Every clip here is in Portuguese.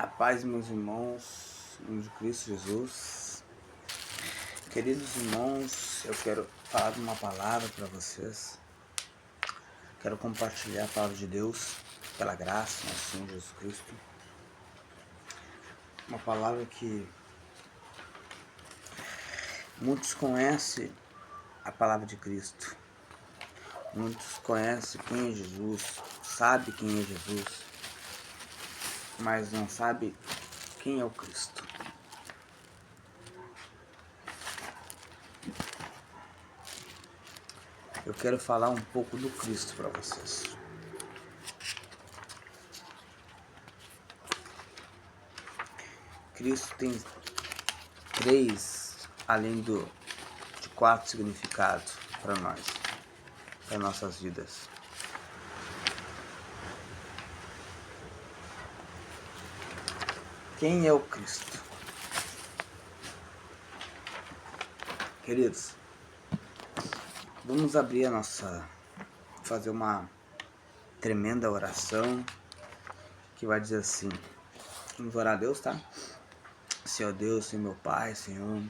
A paz, meus irmãos, em nome de Cristo Jesus. Queridos irmãos, eu quero falar de uma palavra para vocês. Quero compartilhar a palavra de Deus, pela graça do nosso Senhor Jesus Cristo. Uma palavra que muitos conhecem a palavra de Cristo. Muitos conhecem quem é Jesus, sabem quem é Jesus, mas não sabem quem é o Cristo. Eu quero falar um pouco do Cristo para vocês. Cristo tem três, além de quatro significados para nós, para nossas vidas. Quem é o Cristo? Queridos, vamos abrir fazer uma tremenda oração que vai dizer assim. Vamos orar a Deus, tá? Senhor Deus, Senhor meu Pai, Senhor,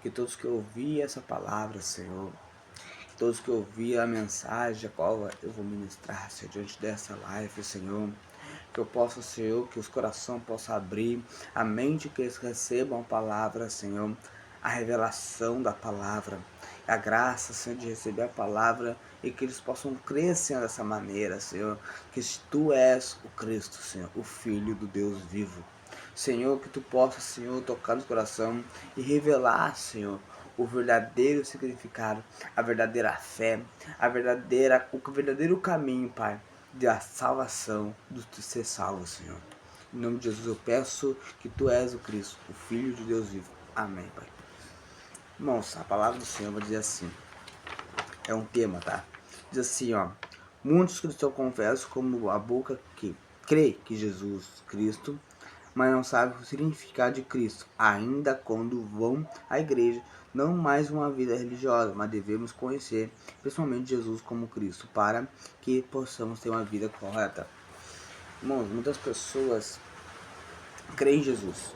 que todos que ouvirem essa palavra, Senhor, todos que ouvirem a mensagem a qual eu vou ministrar, Senhor, diante dessa live, Senhor, que eu possa, Senhor, que os corações possam abrir, a mente que eles recebam a palavra, Senhor, a revelação da palavra, a graça, Senhor, de receber a palavra e que eles possam crer, Senhor, dessa maneira, Senhor, que Tu és o Cristo, Senhor, o Filho do Deus vivo. Senhor, que Tu possa, Senhor, tocar no coração e revelar, Senhor, o verdadeiro significado, a verdadeira fé, o verdadeiro caminho, Pai, da salvação, do ser salvo, Senhor. Em nome de Jesus eu peço que Tu és o Cristo, o Filho de Deus vivo. Amém, Pai. Irmãos, a palavra do Senhor vai dizer assim, é um tema, tá? Diz assim, ó, muitos cristãos confessam como a boca que crê que Jesus Cristo, mas não sabe o significado de Cristo, ainda quando vão à igreja, não mais uma vida religiosa, mas devemos conhecer pessoalmente Jesus como Cristo, para que possamos ter uma vida correta. Irmãos, muitas pessoas creem em Jesus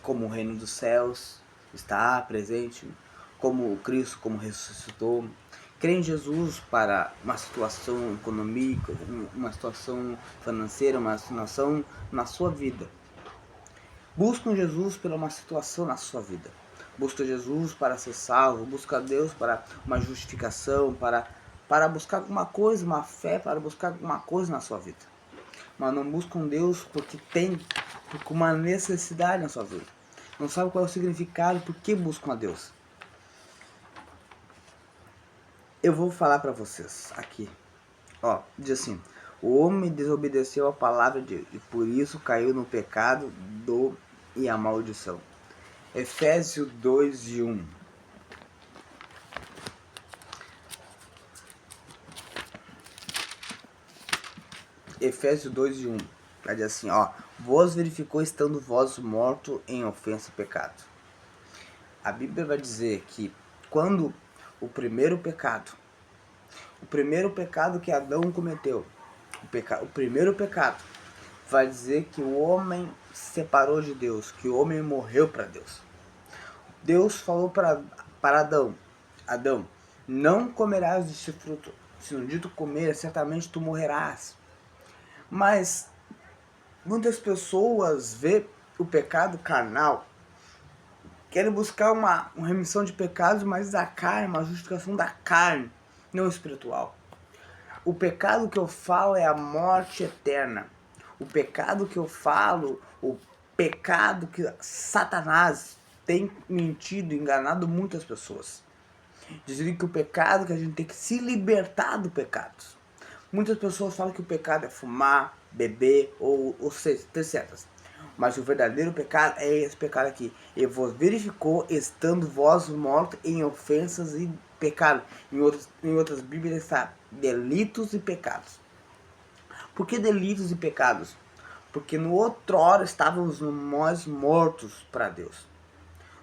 como o reino dos céus está presente, como o Cristo, como ressuscitou. Creem em Jesus para uma situação econômica, uma situação financeira, uma situação na sua vida. Buscam Jesus por uma situação na sua vida. Busca Jesus para ser salvo, busca Deus para uma justificação, para buscar alguma coisa, uma fé, para buscar alguma coisa na sua vida. Mas não buscam Deus porque uma necessidade na sua vida. Não sabem qual é o significado, por que buscam a Deus. Eu vou falar para vocês aqui. Ó, diz assim: o homem desobedeceu a palavra de Deus e por isso caiu no pecado e a maldição. Efésios 2:1. Efésios 2:1. Vai dizer assim, ó: vos verificou estando vós mortos em ofensa e pecado. A Bíblia vai dizer que quando o primeiro pecado que Adão cometeu, o primeiro pecado, vai dizer que o homem se separou de Deus, que o homem morreu para Deus. Deus falou para Adão, não comerás deste fruto, se um dia tu comer, certamente tu morrerás. Mas muitas pessoas vê o pecado carnal, querem buscar uma remissão de pecados, mas da carne, uma justificação da carne, não espiritual. O pecado que eu falo é a morte eterna. O pecado que eu falo, o pecado que Satanás tem mentido, enganado muitas pessoas. Dizendo que o pecado, que a gente tem que se libertar do pecado. Muitas pessoas falam que o pecado é fumar, beber ou ter certas. Mas o verdadeiro pecado é esse pecado aqui. E vos verificou estando vós mortos em ofensas e pecado. Em outras Bíblias está delitos e pecados. Por que delitos e pecados? Porque no outrora estávamos nós mortos para Deus.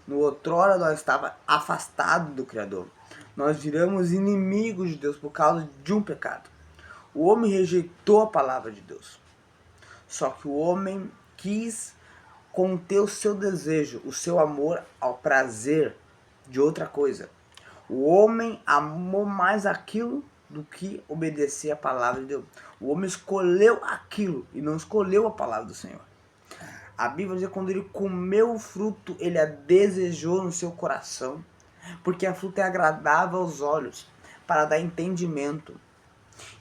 No outrora nós estávamos afastados do Criador. Nós viramos inimigos de Deus por causa de um pecado. O homem rejeitou a palavra de Deus. Só que o homem quis conter o seu desejo, o seu amor ao prazer de outra coisa. O homem amou mais aquilo do que obedecer a palavra de Deus. O homem escolheu aquilo e não escolheu a palavra do Senhor. A Bíblia diz que quando ele comeu o fruto, ele a desejou no seu coração, porque a fruta é agradável aos olhos, para dar entendimento.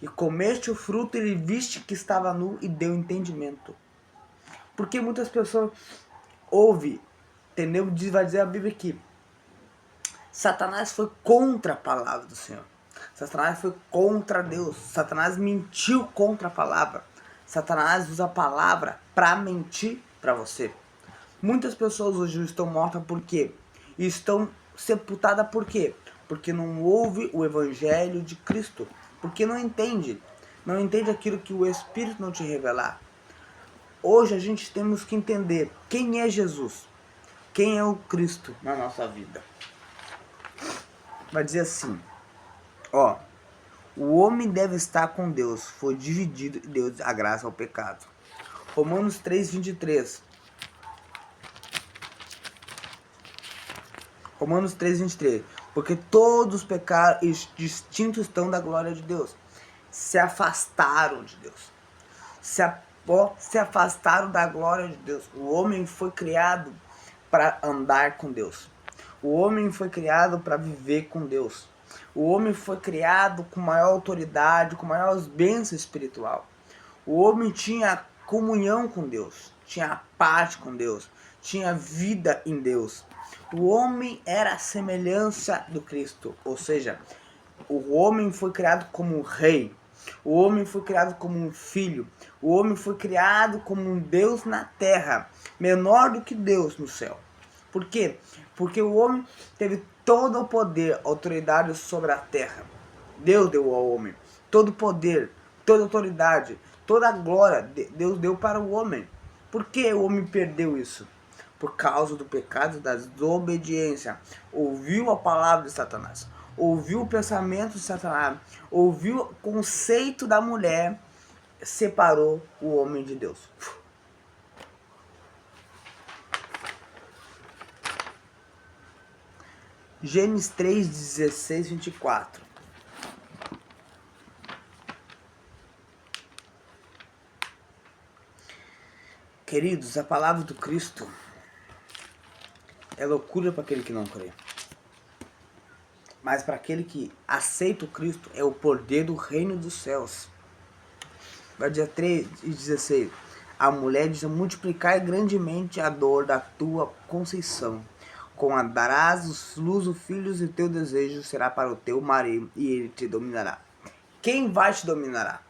E comeste o fruto, ele viste que estava nu e deu entendimento. Porque muitas pessoas ouvem, entendeu? Vai dizer a Bíblia que Satanás foi contra a palavra do Senhor. Satanás foi contra Deus. Satanás mentiu contra a palavra. Satanás usa a palavra para mentir para você. Muitas pessoas hoje estão mortas por quê? E estão sepultadas por quê? Porque não ouve o evangelho de Cristo. Porque não entende. Não entende aquilo que o Espírito não te revelar. Hoje a gente temos que entender quem é Jesus. Quem é o Cristo na nossa vida. Vai dizer assim, ó, o homem deve estar com Deus, foi dividido e deu a graça ao pecado. Romanos 3:23. Romanos 3:23. Porque todos os pecados distintos estão da glória de Deus. Se afastaram de Deus. Se afastaram da glória de Deus. O homem foi criado para andar com Deus. O homem foi criado para viver com Deus. O homem foi criado com maior autoridade, com maior bênção espiritual. O homem tinha comunhão com Deus, tinha paz com Deus, tinha vida em Deus. O homem era a semelhança do Cristo, ou seja, o homem foi criado como um rei. O homem foi criado como um filho. O homem foi criado como um Deus na terra, menor do que Deus no céu. Por quê? Porque o homem teve todo o poder, autoridade sobre a terra. Deus deu ao homem todo o poder, toda a autoridade, toda a glória. Deus deu para o homem. Por que o homem perdeu isso? Por causa do pecado da desobediência. Ouviu a palavra de Satanás. Ouviu o pensamento de Satanás. Ouviu o conceito da mulher. Separou o homem de Deus. Gênesis 3:16-24. Queridos, a palavra do Cristo é loucura para aquele que não crê. Mas para aquele que aceita o Cristo é o poder do reino dos céus. Vai dizer 3:16. A mulher diz: multiplicai grandemente a dor da tua conceição. Com a darás luz os filhos e teu desejo será para o teu marido e ele te dominará. Quem vai te dominar?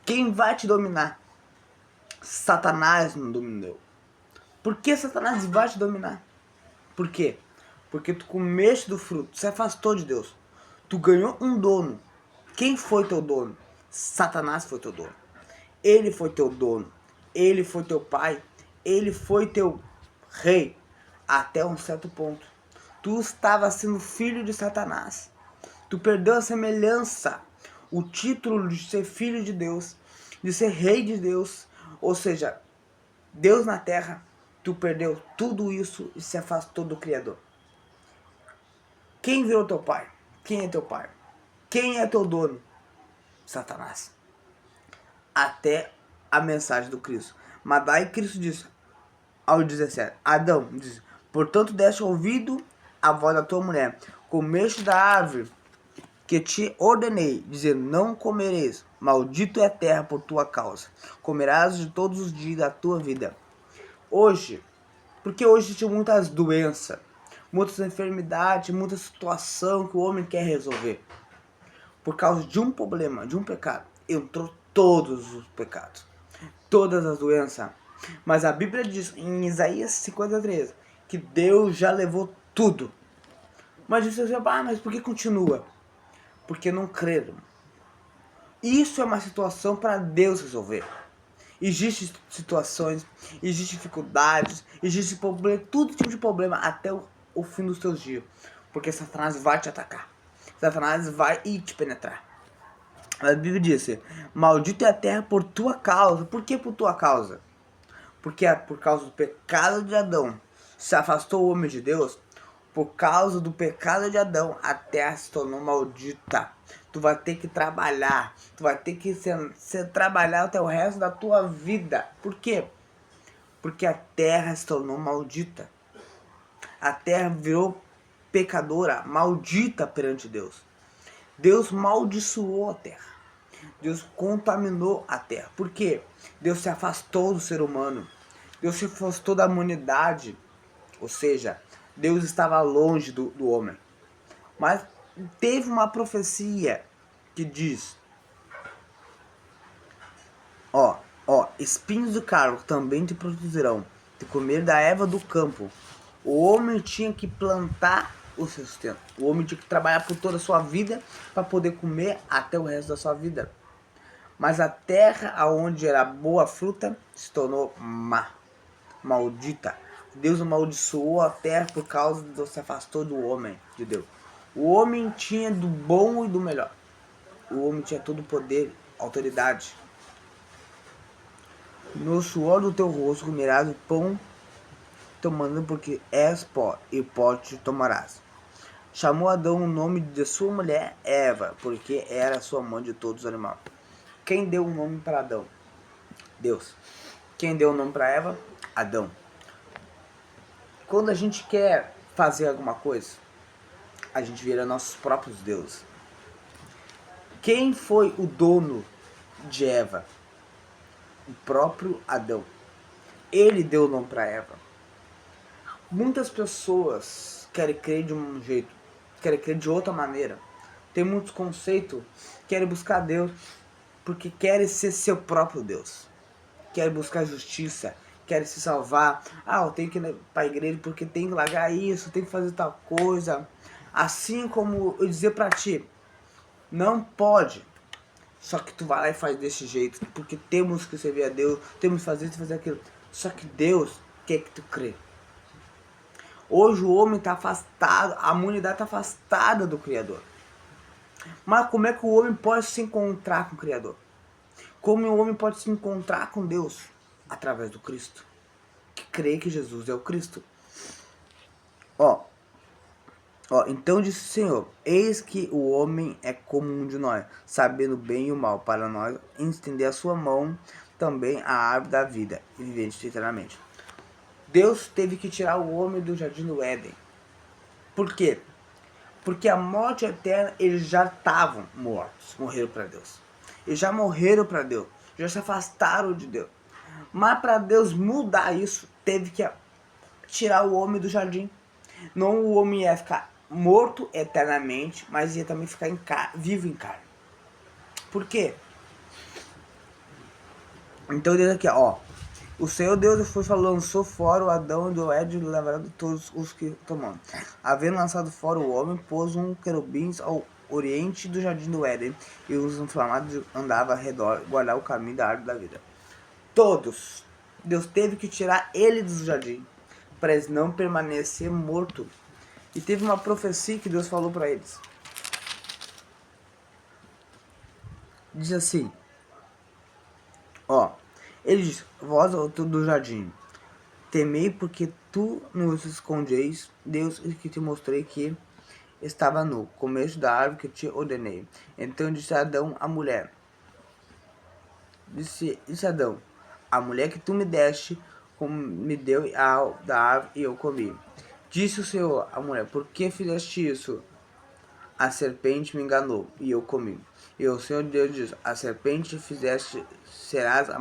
Quem vai te dominar? Satanás não dominou. Por que Satanás vai te dominar? Por quê? Porque tu comeste do fruto, se afastou de Deus. Tu ganhou um dono. Quem foi teu dono? Satanás foi teu dono. Ele foi teu dono. Ele foi teu pai. Ele foi teu rei. Até um certo ponto. Tu estava sendo filho de Satanás. Tu perdeu a semelhança, o título de ser filho de Deus, de ser rei de Deus, ou seja, Deus na terra. Tu perdeu tudo isso e se afastou do Criador. Quem virou teu pai? Quem é teu pai? Quem é teu dono? Satanás. Até a mensagem do Cristo. Mas daí Cristo disse ao 17, Adão disse: portanto deste ouvido a voz da tua mulher, comeste da árvore que te ordenei, dizendo: não comereis, maldito é a terra por tua causa, comerás de todos os dias da tua vida. Hoje, porque hoje tem muitas doenças, muitas enfermidades, muita situação que o homem quer resolver. Por causa de um problema, de um pecado, entrou todos os pecados, todas as doenças. Mas a Bíblia diz em Isaías 53 que Deus já levou tudo. Mas você diz: mas por que continua? Porque não creram. Isso é uma situação para Deus resolver. Existem situações, existem dificuldades, existe problema, todo tipo de problema até o fim dos teus dias. Porque Satanás vai te atacar. Satanás vai te penetrar. A Bíblia diz: maldito é a terra por tua causa. Por que por tua causa? Porque é por causa do pecado de Adão se afastou o homem de Deus. Por causa do pecado de Adão, a terra se tornou maldita. Tu vai ter que trabalhar. Tu vai ter que trabalhar até o resto da tua vida. Por quê? Porque a terra se tornou maldita. A terra virou pecadora, maldita perante Deus. Deus maldiçoou a terra. Deus contaminou a terra. Por quê? Deus se afastou do ser humano. Deus se afastou da humanidade. Ou seja, Deus estava longe do homem. Mas teve uma profecia que diz: espinhos do cargo também te produzirão, de comer da erva do campo. O homem tinha que plantar o seu sustento. O homem tinha que trabalhar por toda a sua vida para poder comer até o resto da sua vida. Mas a terra aonde era boa fruta se tornou maldita. Deus amaldiçoou a terra por causa de Deus se afastou do homem, de Deus. O homem tinha do bom e do melhor. O homem tinha todo o poder, autoridade. No suor do teu rosto comerás o pão tomando, porque és pó, e pó te tomarás. Chamou Adão o nome de sua mulher Eva, porque era sua mãe de todos os animais. Quem deu o nome para Adão? Deus. Quem deu o nome para Eva? Adão. Quando a gente quer fazer alguma coisa, a gente vira nossos próprios deuses. Quem foi o dono de Eva? O próprio Adão. Ele deu o nome para Eva. Muitas pessoas querem crer de um jeito, querem crer de outra maneira. Tem muitos conceitos, querem buscar Deus porque querem ser seu próprio Deus. Querem buscar justiça, querem se salvar. Eu tenho que ir para a igreja porque tem que largar isso, tem que fazer tal coisa. Assim como eu dizer para ti, não pode. Só que tu vai lá e faz desse jeito, porque temos que servir a Deus, temos que fazer isso e fazer aquilo. Só que Deus quer que tu crê. Hoje o homem está afastado, a humanidade está afastada do Criador. Mas como é que o homem pode se encontrar com o Criador? Como o homem pode se encontrar com Deus? Através do Cristo. Que crê que Jesus é o Cristo. Então disse o Senhor: eis que o homem é como um de nós, sabendo o bem e o mal, para nós estender a sua mão também a árvore da vida, e vivente eternamente. Deus teve que tirar o homem do jardim do Éden. Por quê? Porque a morte eterna, eles já estavam mortos, morreram para Deus. Eles já morreram para Deus, já se afastaram de Deus. Mas para Deus mudar isso, teve que tirar o homem do jardim. Não o homem ia ficar morto eternamente, mas ia também ficar vivo em carne. Por quê? Então diz aqui, o Senhor Deus lançou fora o Adão do Éden, levando todos os que tomando. Havendo lançado fora o homem, pôs um querubins ao oriente do jardim do Éden, e os inflamados andavam ao redor, guardar o caminho da árvore da vida. Todos. Deus teve que tirar ele do jardim, para eles não permanecer morto. E teve uma profecia que Deus falou para eles. Diz assim, ele diz: vós do jardim, temei porque tu nos escondeis, Deus que te mostrei que estava no começo da árvore que te ordenei. Então disse Adão à mulher, disse Adão, a mulher que tu me deste, me deu da árvore e eu comi. Disse o Senhor à mulher: por que fizeste isso? A serpente me enganou e eu comi. E o Senhor Deus diz: a serpente fizeste, serás a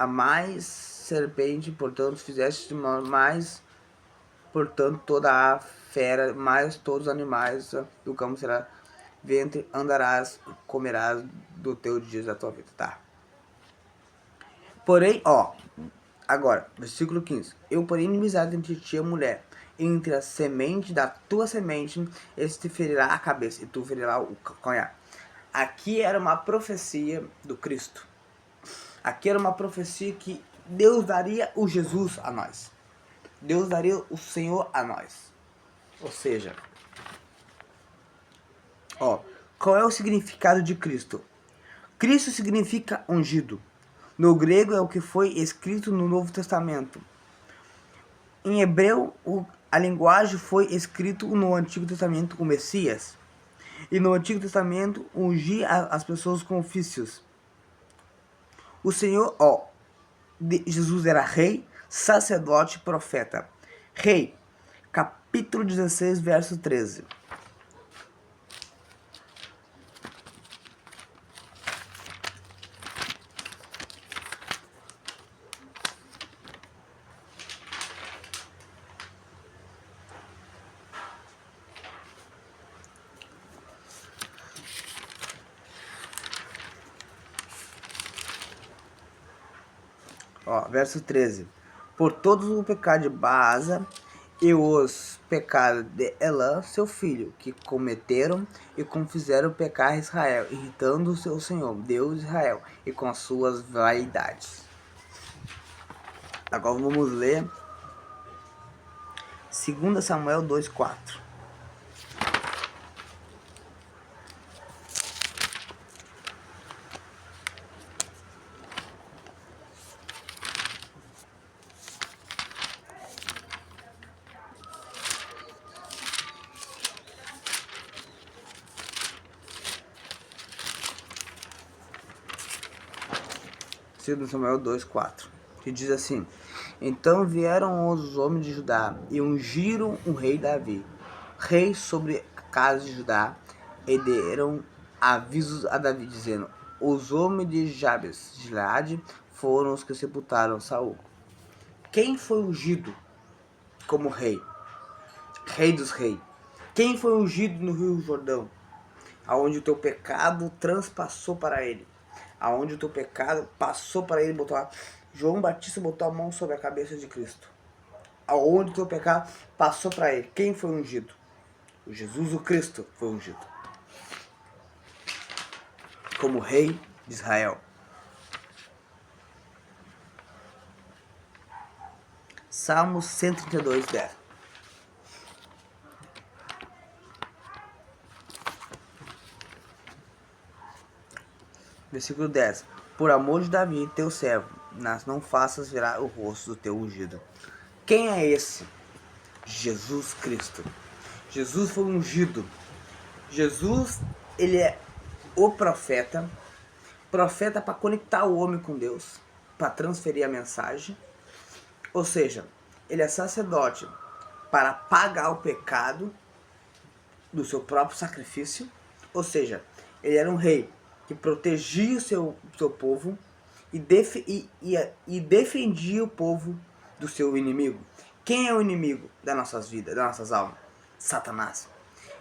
mais serpente, portanto fizeste mais, portanto toda a fera, mais todos os animais do campo será ventre, andarás, comerás do teu dia da tua vida, tá? Porém, agora, versículo 15. Eu porém inimizade entre ti e a mulher, entre a semente da tua semente, esse te ferirá a cabeça, e tu ferirá o calcanhar. Aqui era uma profecia do Cristo. Aqui era uma profecia que Deus daria o Jesus a nós. Deus daria o Senhor a nós. Ou seja, qual é o significado de Cristo? Cristo significa ungido. No grego é o que foi escrito no Novo Testamento. Em hebreu, a linguagem foi escrito no Antigo Testamento, o Messias. E no Antigo Testamento, ungia as pessoas com ofícios. O Senhor, Jesus era rei, sacerdote e profeta. Rei, capítulo 16, verso 13. Verso 13. Por todos o pecado de Baasa e os pecados de Elã, seu filho, que cometeram e como fizeram pecar Israel, irritando o seu Senhor, Deus de Israel, e com as suas vaidades. Agora vamos ler 2 Samuel 2:4. Samuel 2:4, que diz assim: Então vieram os homens de Judá e ungiram o rei Davi, rei sobre a casa de Judá, e deram avisos a Davi, dizendo: Os homens de Jabes de Gileade foram os que sepultaram Saul. Quem foi ungido como rei? Rei dos reis. Quem foi ungido no Rio Jordão? Aonde o teu pecado transpassou para ele. Aonde o teu pecado passou para ele, João Batista botou a mão sobre a cabeça de Cristo. Aonde o teu pecado passou para ele. Quem foi ungido? O Jesus o Cristo foi ungido como rei de Israel. Salmo 132, 10. Versículo 10. Por amor de Davi, teu servo, não faças virar o rosto do teu ungido. Quem é esse? Jesus Cristo. Jesus foi ungido. Jesus, ele é o profeta para conectar o homem com Deus, para transferir a mensagem. Ou seja, ele é sacerdote para pagar o pecado do seu próprio sacrifício. Ou seja, ele era um rei que protegia o seu povo e defendia o povo do seu inimigo. Quem é o inimigo das nossas vidas, das nossas almas? Satanás.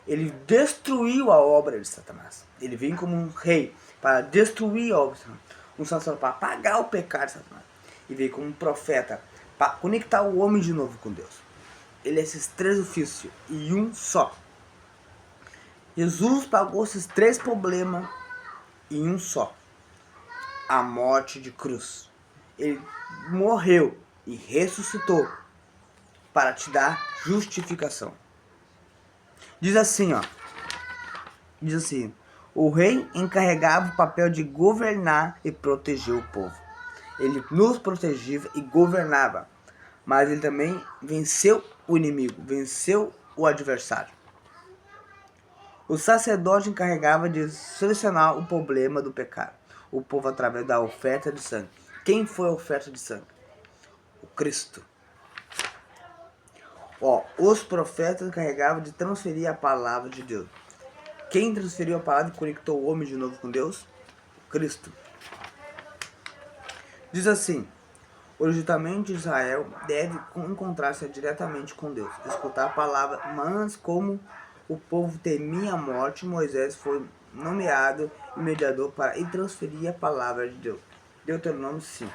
Ele destruiu a obra de Satanás. Ele vem como um rei para destruir a obra de Satanás. Um sacerdote para pagar o pecado de Satanás. E veio como um profeta para conectar o homem de novo com Deus. Ele é esses três ofícios e um só. Jesus pagou esses três problemas em um só. A morte de cruz. Ele morreu e ressuscitou para te dar justificação. Diz assim, o rei encarregava o papel de governar e proteger o povo. Ele nos protegia e governava, mas ele também venceu o inimigo, venceu o adversário. O sacerdote encarregava de solucionar o problema do pecado, o povo através da oferta de sangue. Quem foi a oferta de sangue? O Cristo. Os profetas encarregavam de transferir a palavra de Deus. Quem transferiu a palavra e conectou o homem de novo com Deus? Cristo. Diz assim: originalmente Israel deve encontrar-se diretamente com Deus, escutar a palavra, mas como o povo temia a morte, Moisés foi nomeado mediador para transferir a palavra de Deus. Deuteronômio 5.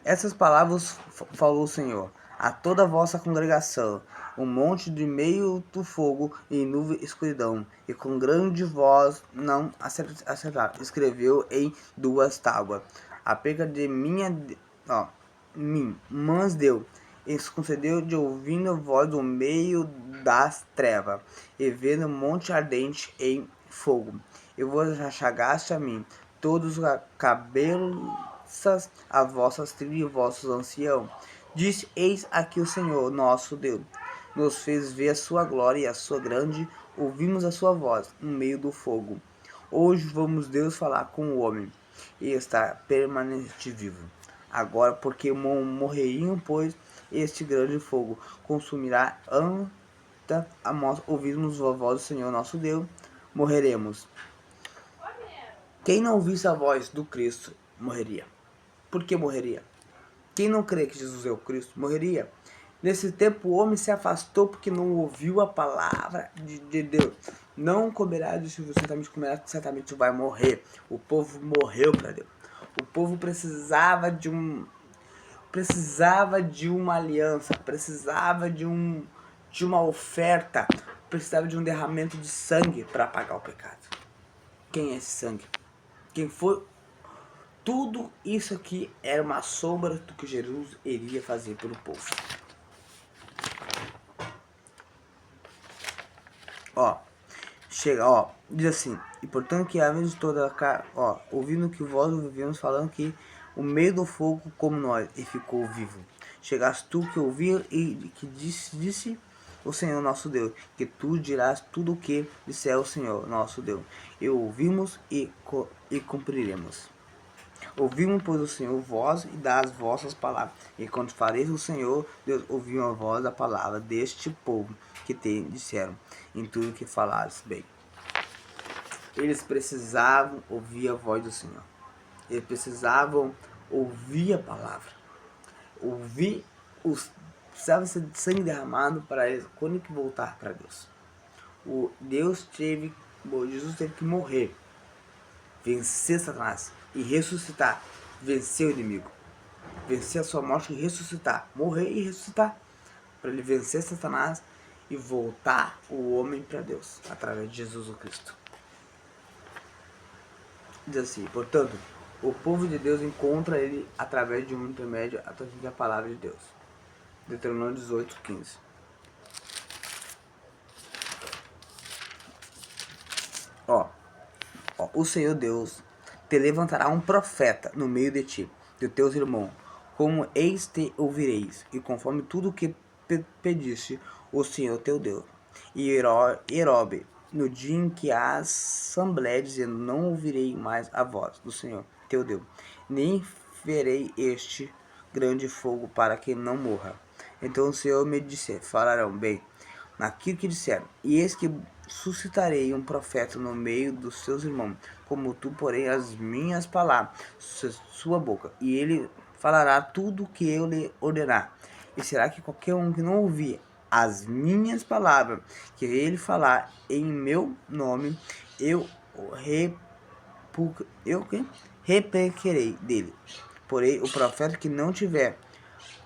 Essas palavras falou o Senhor a toda a vossa congregação, um monte de meio do fogo e nuvem escuridão, e com grande voz não acertar. Escreveu em 2 tábuas. A perca de mim, mas deu, e se concedeu de ouvindo a voz do meio das trevas, e vendo o monte ardente em fogo. E vos achagaste a mim, todos os cabeças, a vossas tribos e vossos anciãos. Disse, eis aqui o Senhor, nosso Deus, nos fez ver a sua glória e a sua grande, ouvimos a sua voz no meio do fogo. Hoje vamos Deus falar com o homem, e está permanente vivo. Agora, porque morreriam, pois este grande fogo consumirá anta a nós ouvirmos a voz do Senhor nosso Deus, morreremos. Quem não ouvisse a voz do Cristo, morreria. Por que morreria? Quem não crê que Jesus é o Cristo, morreria. Nesse tempo o homem se afastou porque não ouviu a palavra de Deus. Não comerá de chuva, certamente comerá, certamente vai morrer. O povo morreu para Deus. O povo precisava de uma aliança, precisava de uma oferta, precisava de um derramamento de sangue para pagar o pecado. Quem é esse sangue? Quem foi? Tudo isso aqui era uma sombra do que Jesus iria fazer pelo povo. Diz assim, e portanto que a vez de toda a ouvindo que vós vivemos falando que o meio do fogo como nós, e ficou vivo. Chegaste tu que ouvir e que disse o Senhor nosso Deus, que tu dirás tudo o que disser o Senhor nosso Deus. E ouvimos e cumpriremos. Ouvimos, pois, o Senhor vós e das vossas palavras. E quando fareis o Senhor, Deus ouviu a voz da palavra deste povo que te disseram, em tudo que falares bem. Eles precisavam ouvir a voz do Senhor. Eles precisavam ouvir a palavra. Ouvir precisava ser de sangue derramado para eles quando que voltar para Deus. Jesus teve que morrer, vencer Satanás e ressuscitar, vencer o inimigo, vencer a sua morte e ressuscitar, morrer e ressuscitar, para ele vencer Satanás e voltar o homem para Deus através de Jesus Cristo. Diz assim, portanto, o povo de Deus encontra ele através de um intermédio, através da palavra de Deus. Deuteronômio 18:15. O Senhor Deus te levantará um profeta no meio de ti, de teus irmãos, como eis te ouvireis, e conforme tudo o que pediste o Senhor teu Deus. E Herobe, no dia em que a assembleia dizendo, não ouvirei mais a voz do Senhor teu Deus, nem verei este grande fogo para que não morra. Então o Senhor me disse, falarão bem naquilo que disseram, e eis que suscitarei um profeta no meio dos seus irmãos, como tu, porém, as minhas palavras, sua boca, e ele falará tudo o que eu lhe ordenar. E será que qualquer um que não ouvir as minhas palavras, que ele falar em meu nome, eu reprequerei dele. Porém, o profeta que não tiver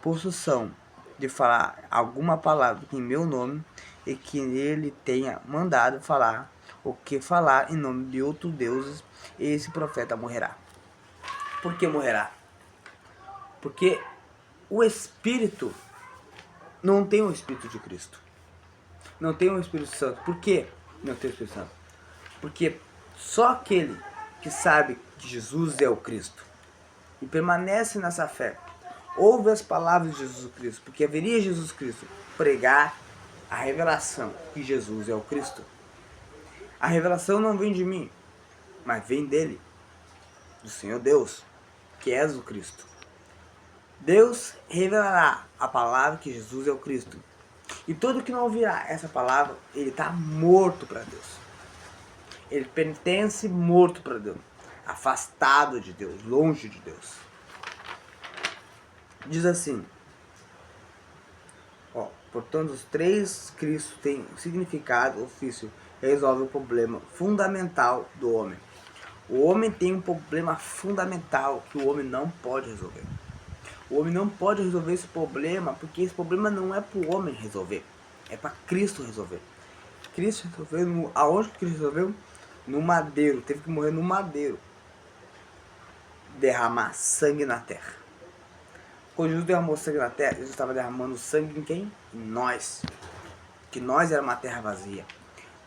possessão de falar alguma palavra em meu nome, e que ele tenha mandado falar o que falar em nome de outros deuses, esse profeta morrerá. Por que morrerá? Porque o Espírito não tem o Espírito de Cristo. Não tem o Espírito Santo. Por que não tem o Espírito Santo? Porque só aquele que sabe que Jesus é o Cristo e permanece nessa fé, ouve as palavras de Jesus Cristo, porque haveria Jesus Cristo pregar a revelação que Jesus é o Cristo. A revelação não vem de mim, mas vem dele, do Senhor Deus, que és o Cristo. Deus revelará a palavra que Jesus é o Cristo. E todo que não ouvirá essa palavra, ele está morto para Deus. Ele pertence morto para Deus, afastado de Deus, longe de Deus. Diz assim, portanto, os três Cristos têm significado, ofício, resolve o problema fundamental do homem. O homem tem um problema fundamental que o homem não pode resolver. O homem não pode resolver esse problema porque esse problema não é para o homem resolver, é para Cristo resolver. Cristo resolveu, aonde que Cristo resolveu? No madeiro, teve que morrer no madeiro, derramar sangue na terra. Quando Jesus derramou sangue na terra, Jesus estava derramando sangue em quem? Em nós. Que nós era uma terra vazia.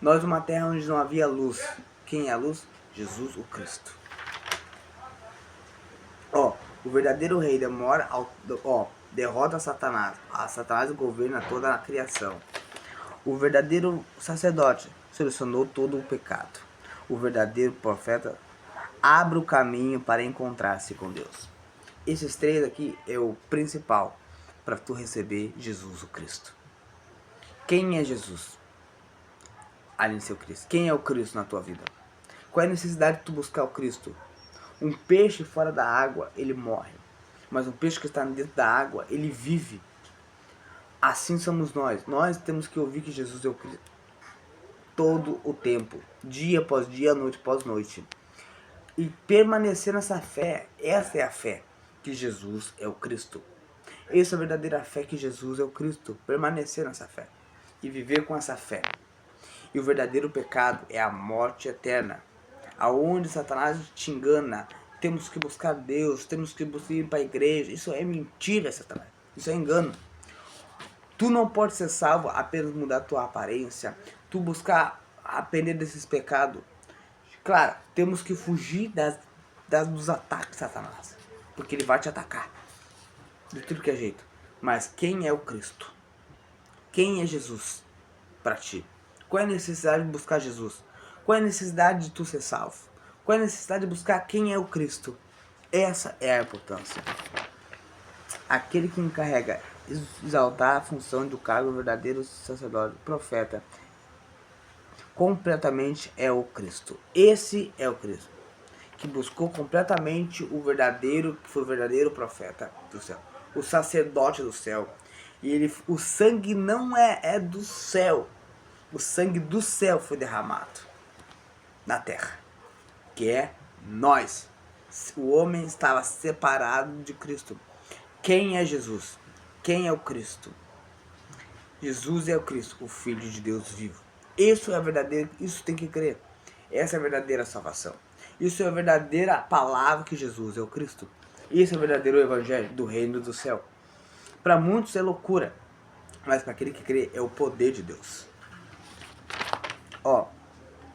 Nós uma terra onde não havia luz. Quem é a luz? Jesus, o Cristo. Ó, o verdadeiro rei derrota Satanás. A Satanás governa toda a criação. O verdadeiro sacerdote solucionou todo o pecado. O verdadeiro profeta abre o caminho para encontrar-se com Deus. Esses três aqui é o principal para tu receber Jesus o Cristo. Quem é Jesus? Além de ser o Cristo. Quem é o Cristo na tua vida? Qual é a necessidade de tu buscar o Cristo? Um peixe fora da água, ele morre. Mas um peixe que está dentro da água, ele vive. Assim somos nós. Nós temos que ouvir que Jesus é o Cristo todo o tempo, dia após dia, noite após noite. E permanecer nessa fé. Essa é a fé, que Jesus é o Cristo. Essa é a verdadeira fé, que Jesus é o Cristo. Permanecer nessa fé e viver com essa fé. E o verdadeiro pecado é a morte eterna, aonde Satanás te engana. Temos que buscar Deus, temos que ir para a igreja. Isso é mentira, Satanás. Isso é engano. Tu não pode ser salvo apenas mudar tua aparência, tu buscar aprender desses pecados. Claro, temos que fugir dos ataques de Satanás, porque ele vai te atacar de tudo que é jeito. Mas quem é o Cristo? Quem é Jesus para ti? Qual é a necessidade de buscar Jesus? Qual é a necessidade de tu ser salvo? Qual é a necessidade de buscar quem é o Cristo? Essa é a importância. Aquele que encarrega exaltar a função do cargo verdadeiro sacerdote, profeta, completamente é o Cristo. Esse é o Cristo, que buscou completamente o verdadeiro, que foi o verdadeiro profeta do céu, o sacerdote do céu. E o sangue não é do céu. O sangue do céu foi derramado na terra, que é nós. O homem estava separado de Cristo. Quem é Jesus? Quem é o Cristo? Jesus é o Cristo, o Filho de Deus vivo. Isso é verdadeiro, isso tem que crer. Essa é a verdadeira salvação. Isso é a verdadeira palavra, que Jesus é o Cristo. Isso é o verdadeiro evangelho do reino do céu. Para muitos é loucura, mas para aquele que crê é o poder de Deus. Ó,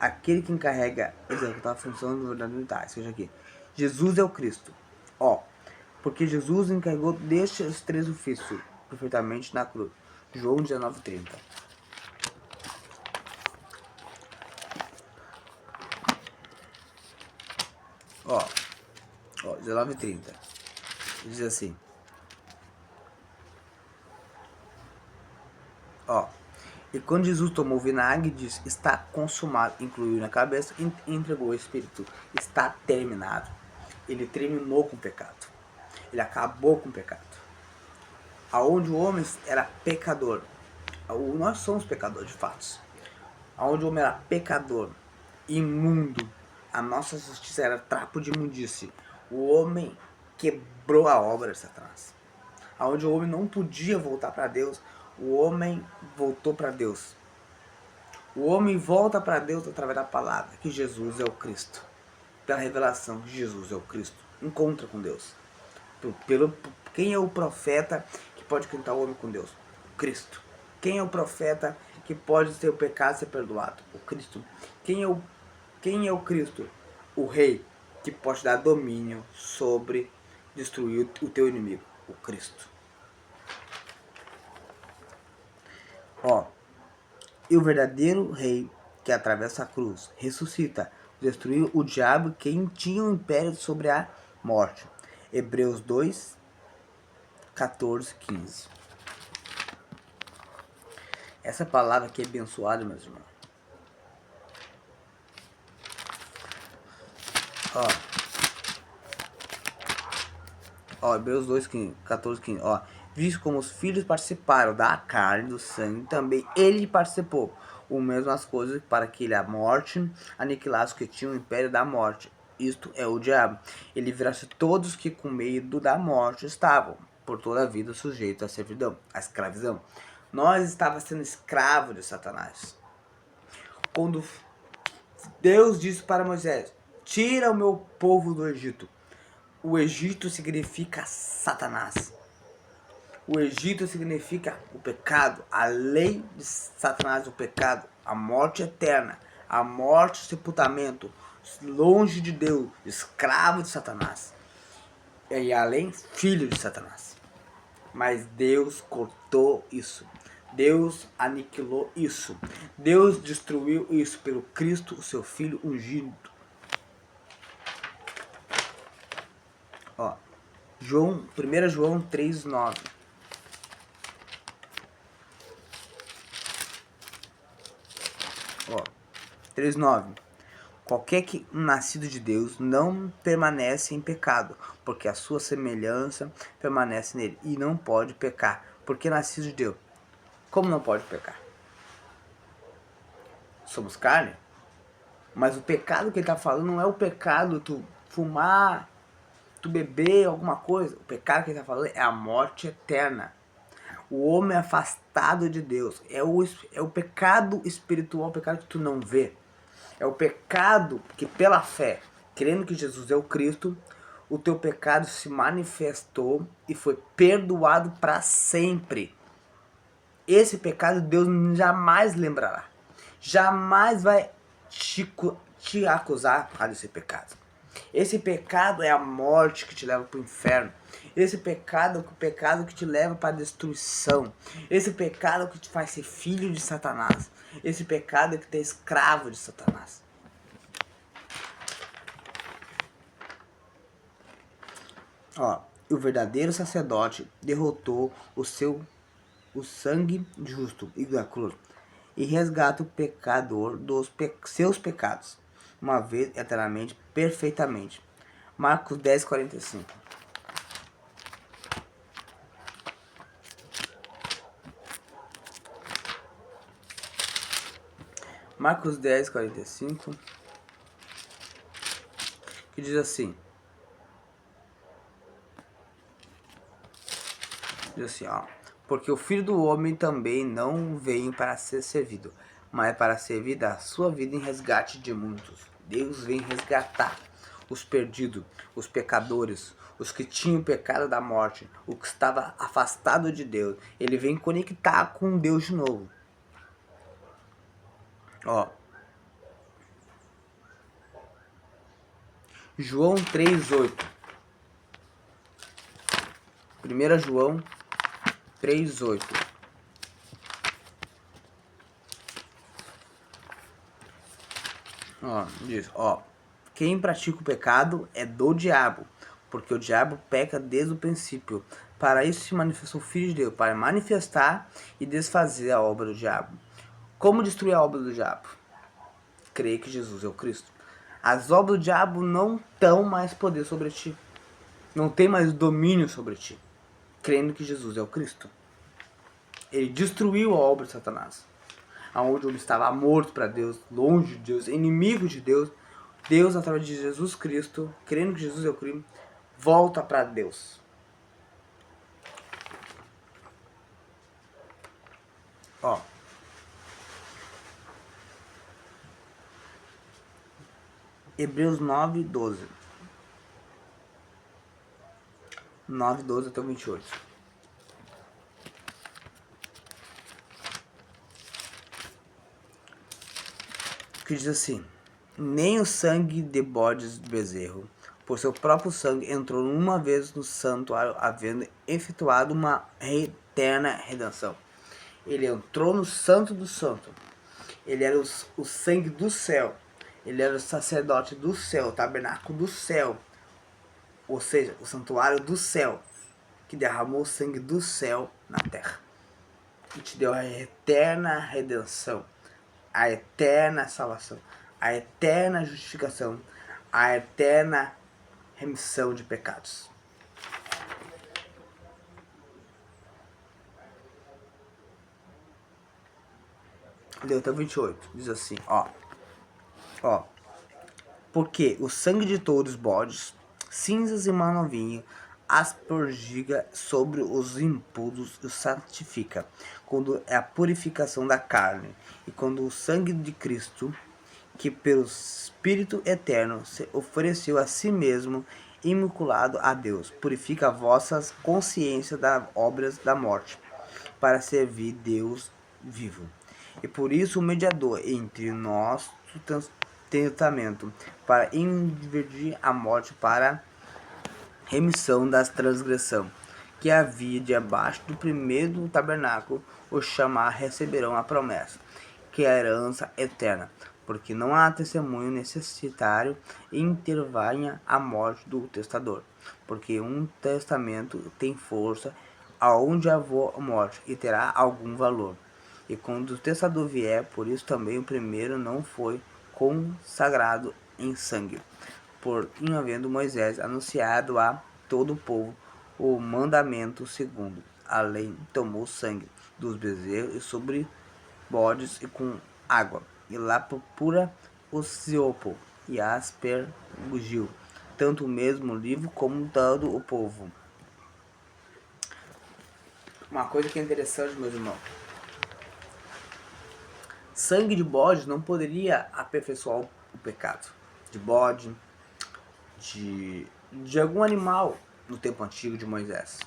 aquele que encarrega executar a função do verdadeiro, seja aqui. Jesus é o Cristo. Ó, porque Jesus encarregou destes três ofícios perfeitamente na cruz. João 19:30. Ó, 19:30. Diz assim. Ó, e quando Jesus tomou o vinagre, disse: está consumado, incluiu na cabeça e entregou o Espírito. Está terminado. Ele terminou com o pecado. Ele acabou com o pecado. Aonde o homem era pecador, nós somos pecadores de fato. Aonde o homem era pecador, imundo, a nossa justiça era trapo de imundície. O homem quebrou a obra de Satanás. Aonde o homem não podia voltar para Deus, o homem voltou para Deus. O homem volta para Deus através da palavra, que Jesus é o Cristo. Pela revelação que Jesus é o Cristo. Encontra com Deus. Quem é o profeta que pode cantar o homem com Deus? O Cristo. Quem é o profeta que pode ter o pecado ser perdoado? O Cristo. Quem é o Cristo? O rei que pode dar domínio sobre destruir o teu inimigo? O Cristo. Ó, e o verdadeiro rei que atravessa a cruz, ressuscita, destruiu o diabo, quem tinha o império sobre a morte. Hebreus 2, 14, 15. Essa palavra aqui é abençoada, meus irmãos. Ó, Hebreus 2, 14, 15. Ó, visto como os filhos participaram da carne, do sangue, também ele participou o mesmo as coisas, para que ele a morte aniquilasse os que tinham o império da morte. Isto é o diabo. Ele virasse todos que com medo da morte estavam, por toda a vida, sujeitos à servidão, à escravidão. Nós estávamos sendo escravos de Satanás. Quando Deus disse para Moisés: tira o meu povo do Egito. O Egito significa Satanás. O Egito significa o pecado, a lei de Satanás, o pecado, a morte eterna, a morte, o sepultamento, longe de Deus, escravo de Satanás. E além, filho de Satanás. Mas Deus cortou isso. Deus aniquilou isso. Deus destruiu isso pelo Cristo, o seu Filho ungido. Ó, 1 João 3,9. Ó, 3,9. Qualquer que nascido de Deus não permanece em pecado, porque a sua semelhança permanece nele, e não pode pecar, porque nascido de Deus. Como não pode pecar? Somos carne? Mas o pecado que ele está falando não é o pecado tu fumar, tu beber alguma coisa. O pecado que ele está falando é a morte eterna. O homem afastado de Deus. É o pecado espiritual, o pecado que tu não vê. É o pecado que pela fé, crendo que Jesus é o Cristo, o teu pecado se manifestou e foi perdoado para sempre. Esse pecado Deus jamais lembrará. Jamais vai te acusar por causa desse pecado. Esse pecado é a morte que te leva para o inferno. Esse pecado é o pecado que te leva para a destruição. Esse pecado é o que te faz ser filho de Satanás. Esse pecado é que te é escravo de Satanás. Ó, o verdadeiro sacerdote derrotou o sangue justo e da cruz e resgata o pecador dos seus pecados, uma vez eternamente, perfeitamente. Marcos 10:45. Marcos 10:45, que diz assim, ó, porque o Filho do Homem também não veio para ser servido, mas para servir da sua vida em resgate de muitos. Deus vem resgatar os perdidos, os pecadores, os que tinham o pecado da morte, o que estava afastado de Deus. Ele vem conectar com Deus de novo. Ó, João 3:8. 1 João 3:8. Ó, diz, ó, quem pratica o pecado é do diabo, porque o diabo peca desde o princípio. Para isso se manifestou o Filho de Deus, para manifestar e desfazer a obra do diabo. Como destruir a obra do diabo? Creia que Jesus é o Cristo. As obras do diabo não têm mais poder sobre ti. Não tem mais domínio sobre ti. Crendo que Jesus é o Cristo. Ele destruiu a obra de Satanás. Aonde ele estava morto para Deus, longe de Deus, inimigo de Deus. Deus, através de Jesus Cristo, crendo que Jesus é o Cristo, volta para Deus. Ó. Hebreus 9:12. 9:12 até o 28. Que diz assim: nem o sangue de bodes de bezerro, por seu próprio sangue, entrou uma vez no santuário, havendo efetuado uma eterna redenção. Ele entrou no santo do santo. Ele era o sangue do céu. Ele era o sacerdote do céu, o tabernáculo do céu. Ou seja, o santuário do céu, que derramou o sangue do céu na terra. E te deu a eterna redenção, a eterna salvação, a eterna justificação, a eterna remissão de pecados. Leu até 28, diz assim, ó, porque o sangue de todos os bodes, cinzas e manovinha, aspergiga sobre os impuros e os santifica, quando é a purificação da carne, e quando o sangue de Cristo, que pelo Espírito Eterno se ofereceu a si mesmo imaculado a Deus, purifica vossas consciências das obras da morte, para servir Deus vivo. E por isso o mediador entre nós tratamento, para invertir a morte, para remissão das transgressão, que havia debaixo do primeiro tabernáculo, os chamar receberão a promessa, que é a herança eterna, porque não há testemunho necessário e intervenha a morte do testador, porque um testamento tem força aonde houver morte e terá algum valor. E quando o testador vier, por isso também o primeiro não foi consagrado em sangue, por em havendo Moisés anunciado a todo o povo o mandamento segundo a lei, tomou sangue dos bezerros e sobre bodes e com água, e lá pura o siopo e aspergiu, tanto o mesmo livro como todo o povo. Uma coisa que é interessante, meus irmãos, sangue de bode não poderia aperfeiçoar o pecado. De bode, de algum animal no tempo antigo de Moisés.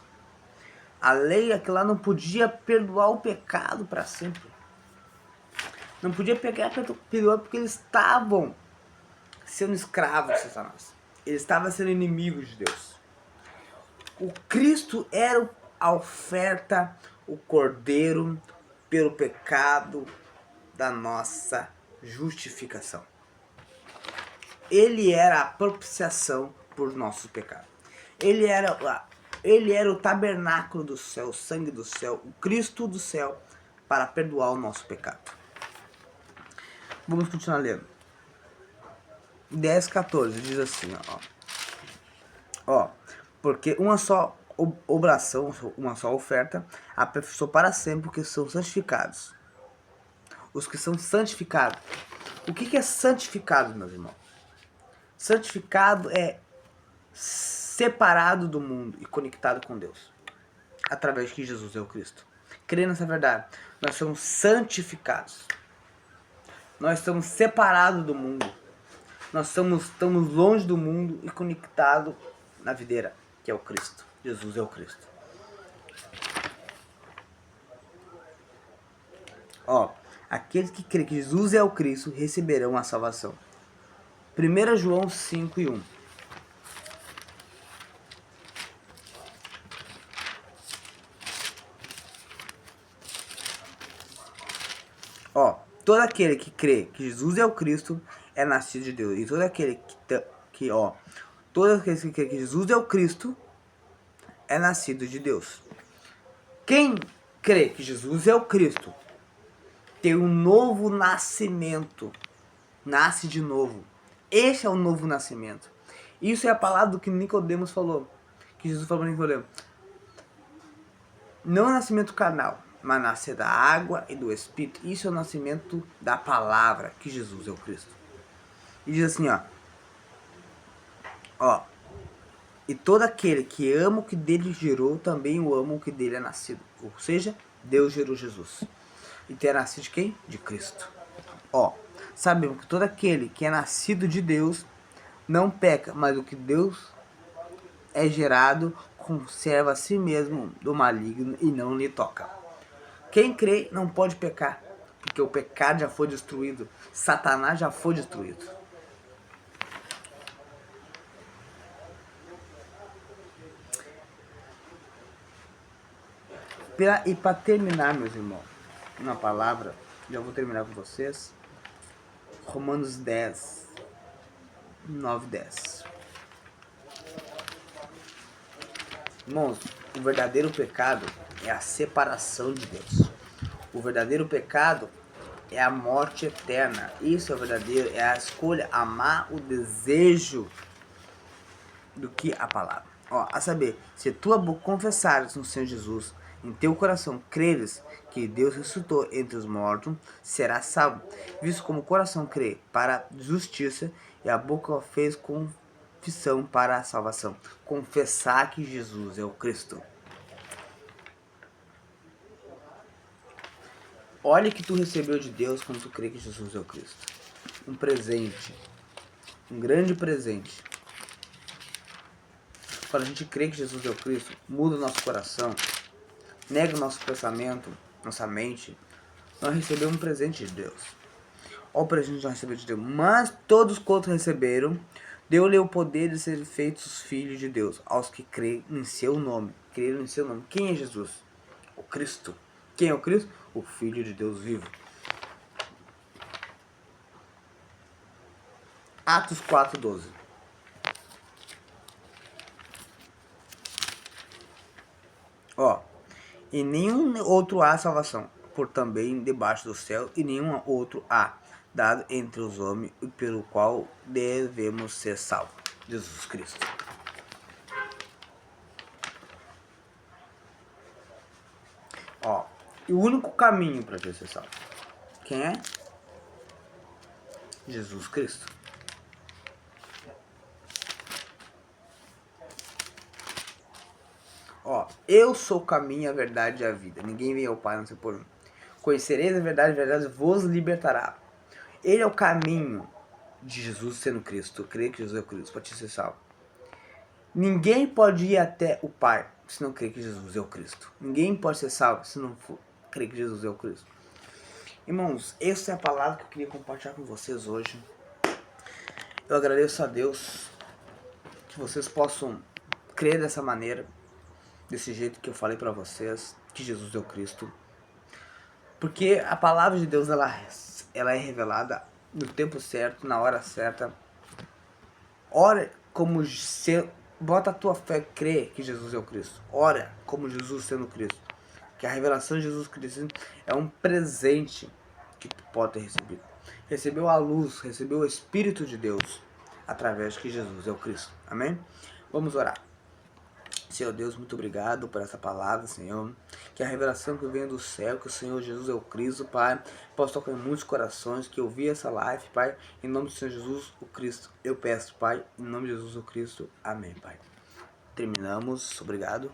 A lei, aquela não podia perdoar o pecado para sempre. Não podia perdoar porque eles estavam sendo escravos de Satanás. Eles estavam sendo inimigos de Deus. O Cristo era a oferta, o cordeiro pelo pecado da nossa justificação. Ele era a propiciação por nossos pecados. Ele era o tabernáculo do céu, o sangue do céu, o Cristo do céu, para perdoar o nosso pecado. Vamos continuar lendo. 10:14 diz assim, ó, porque uma só oblação, uma só oferta, aperfeiçoou para sempre porque são santificados. Os que são santificados. O que é santificado, meus irmãos? Santificado é separado do mundo e conectado com Deus, através de que Jesus é o Cristo. Crê nessa verdade. Nós somos santificados. Nós estamos separados do mundo. Nós estamos longe do mundo e conectados na videira, que é o Cristo. Jesus é o Cristo. Aqueles que creem que Jesus é o Cristo receberão a salvação. 1 João 5:1. Todo aquele que crê que Jesus é o Cristo é nascido de Deus. E todo aquele todos aqueles que crê que Jesus é o Cristo é nascido de Deus. Quem crê que Jesus é o Cristo tem um novo nascimento. Nasce de novo. Esse é o novo nascimento. Isso é a palavra do que Nicodemos falou. Que Jesus falou para Nicodemos. Não é nascimento carnal, mas nascer da água e do Espírito. Isso é o nascimento da palavra, que Jesus é o Cristo. E diz assim, e todo aquele que ama o que dele gerou, também o ama o que dele é nascido. Ou seja, Deus gerou Jesus. E ter nascido de quem? De Cristo. Sabemos que todo aquele que é nascido de Deus não peca, mas o que Deus é gerado conserva a si mesmo do maligno e não lhe toca. Quem crê não pode pecar, porque o pecado já foi destruído. Satanás já foi destruído. E para terminar, meus irmãos, uma palavra, já vou terminar com vocês. Romanos 10, 9, 10. Irmãos, o verdadeiro pecado é a separação de Deus. O verdadeiro pecado é a morte eterna. Isso é o verdadeiro, é a escolha, amar o desejo do que a palavra. A saber, se tua boca confessares no Senhor Jesus, em teu coração creres que Deus ressuscitou entre os mortos, serás salvo. Visto como o coração crê para a justiça e a boca fez confissão para a salvação. Confessar que Jesus é o Cristo. Olha que tu recebeu de Deus quando tu crê que Jesus é o Cristo. Um presente. Um grande presente. quando a gente crê que Jesus é o Cristo, muda o nosso coração, nega o nosso pensamento, nossa mente, nós recebemos um presente de Deus. Olha o presente que nós recebemos de Deus. Mas todos quantos receberam, deu-lhe o poder de ser feitos filhos de Deus, aos que creem em seu nome. Creram em seu nome. Quem é Jesus? O Cristo. Quem é o Cristo? O Filho de Deus vivo. Atos 4:12. Ó, e nenhum outro há salvação, por também debaixo do céu, e nenhum outro há dado entre os homens, pelo qual devemos ser salvos. Jesus Cristo. Ó, e o único caminho para ser salvo, quem é? Jesus Cristo. Ó, eu sou o caminho, a verdade e a vida. Ninguém vem ao Pai não ser por mim. Conhecereis a verdade vos libertará. Ele é o caminho de Jesus sendo Cristo. Eu creio que Jesus é o Cristo para te ser salvo. Ninguém pode ir até o Pai se não crer que Jesus é o Cristo. Ninguém pode ser salvo se não crer que Jesus é o Cristo. Irmãos, essa é a palavra que eu queria compartilhar com vocês hoje. Eu agradeço a Deus que vocês possam crer dessa maneira, desse jeito que eu falei para vocês, que Jesus é o Cristo. Porque a palavra de Deus, ela é revelada no tempo certo, na hora certa. Ora como se bota a tua fé, crê que Jesus é o Cristo. Ora como Jesus sendo Cristo. Que a revelação de Jesus Cristo é um presente que tu pode ter recebido. Recebeu a luz, recebeu o Espírito de Deus através de que Jesus é o Cristo. Amém? Vamos orar. Senhor Deus, muito obrigado por essa palavra, Senhor. Que a revelação que vem do céu, que o Senhor Jesus é o Cristo, Pai, possa tocar em muitos corações que ouvi essa live, Pai. Em nome do Senhor Jesus, o Cristo, eu peço, Pai. Em nome de Jesus, o Cristo. Amém, Pai. Terminamos. Obrigado.